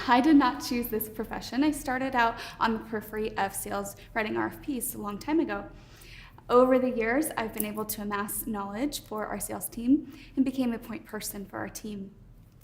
I did not choose this profession. I started out on the periphery of sales, writing RFPs a long time ago. Over the years, I've been able to amass knowledge for our sales team and became a point person for our team.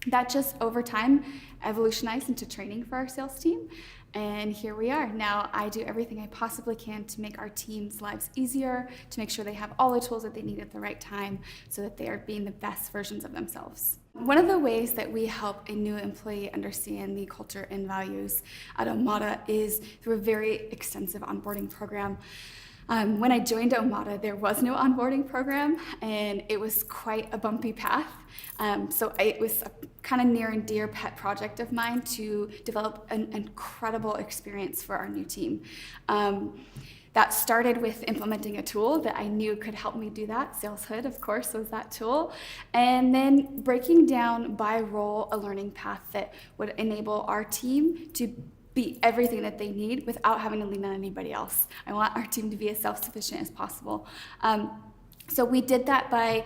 That just over time evolutionized into training for our sales team. And here we are. Now I do everything I possibly can to make our team's lives easier, to make sure they have all the tools that they need at the right time so that they are being the best versions of themselves. One of the ways that we help a new employee understand the culture and values at Omada is through a very extensive onboarding program. When I joined Omada, there was no onboarding program, and it was quite a bumpy path. So it was a kind of near and dear pet project of mine to develop an incredible experience for our new team. That started with implementing a tool that I knew could help me do that. SalesHood, of course, was that tool. And then breaking down by role a learning path that would enable our team to be everything that they need without having to lean on anybody else. I want our team to be as self-sufficient as possible. So we did that by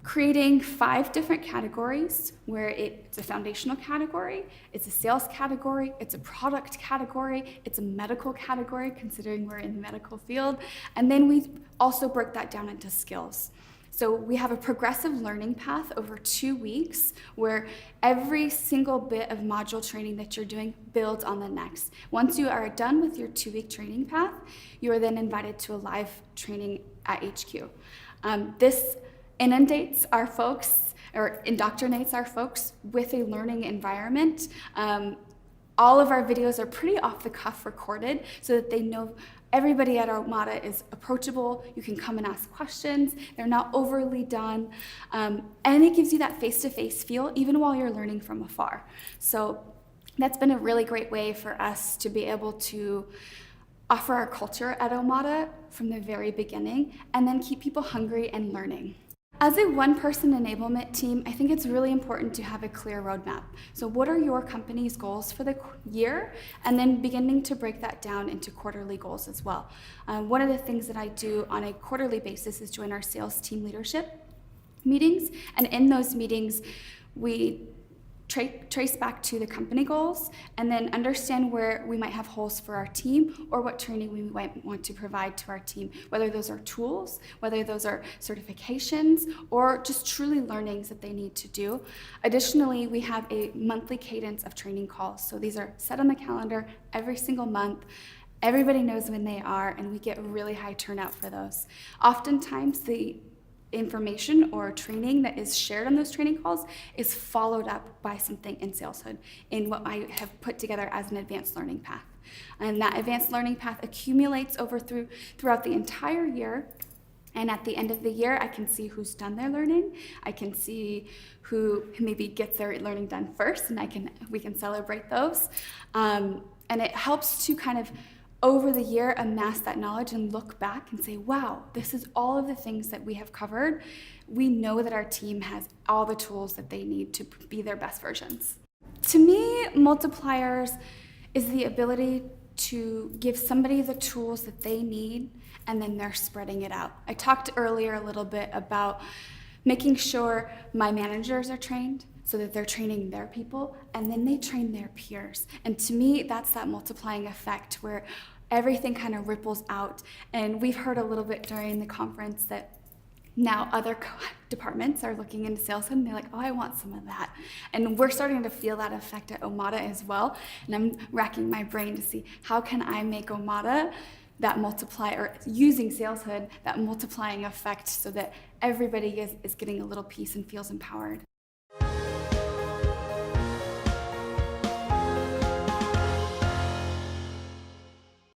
creating 5 different categories where it's a foundational category, it's a sales category, it's a product category, it's a medical category, considering we're in the medical field, and then we also broke that down into skills. So we have a progressive learning path over 2 weeks where every single bit of module training that you're doing builds on the next. Once you are done with your 2-week training path, you are then invited to a live training at HQ. This inundates our folks, or indoctrinates our folks with a learning environment. All of our videos are pretty off the cuff recorded so that they know everybody at Omada is approachable. You can come and ask questions. They're not overly done. And it gives you that face-to-face feel even while you're learning from afar. So that's been a really great way for us to be able to offer our culture at Omada from the very beginning and then keep people hungry and learning. As a one-person enablement team, I think it's really important to have a clear roadmap. So what are your company's goals for the year? And then beginning to break that down into quarterly goals as well. One of the things that I do on a quarterly basis is join our sales team leadership meetings. And in those meetings, we trace back to the company goals and then understand where we might have holes for our team or what training we might want to provide to our team, whether those are tools, whether those are certifications, or just truly learnings that they need to do. Additionally, we have a monthly cadence of training calls. So these are set on the calendar every single month. Everybody knows when they are, and we get really high turnout for those. Oftentimes, the information or training that is shared on those training calls is followed up by something in SalesHood in what I have put together as an advanced learning path. And that advanced learning path accumulates throughout the entire year. And at the end of the year, I can see who's done their learning. I can see who maybe gets their learning done first, and we can celebrate those. And it helps to kind of over the year amass that knowledge and look back and say, wow, this is all of the things that we have covered. We know that our team has all the tools that they need to be their best versions. To me, multipliers is the ability to give somebody the tools that they need and then they're spreading it out. I talked earlier a little bit about making sure my managers are trained so that they're training their people and then they train their peers. And to me, that's that multiplying effect where everything kind of ripples out. And we've heard a little bit during the conference that now other departments are looking into SalesHood and they're like, oh, I want some of that. And we're starting to feel that effect at Omada as well. And I'm racking my brain to see how can I make Omada that multiply, or using SalesHood, that multiplying effect so that everybody is getting a little piece and feels empowered.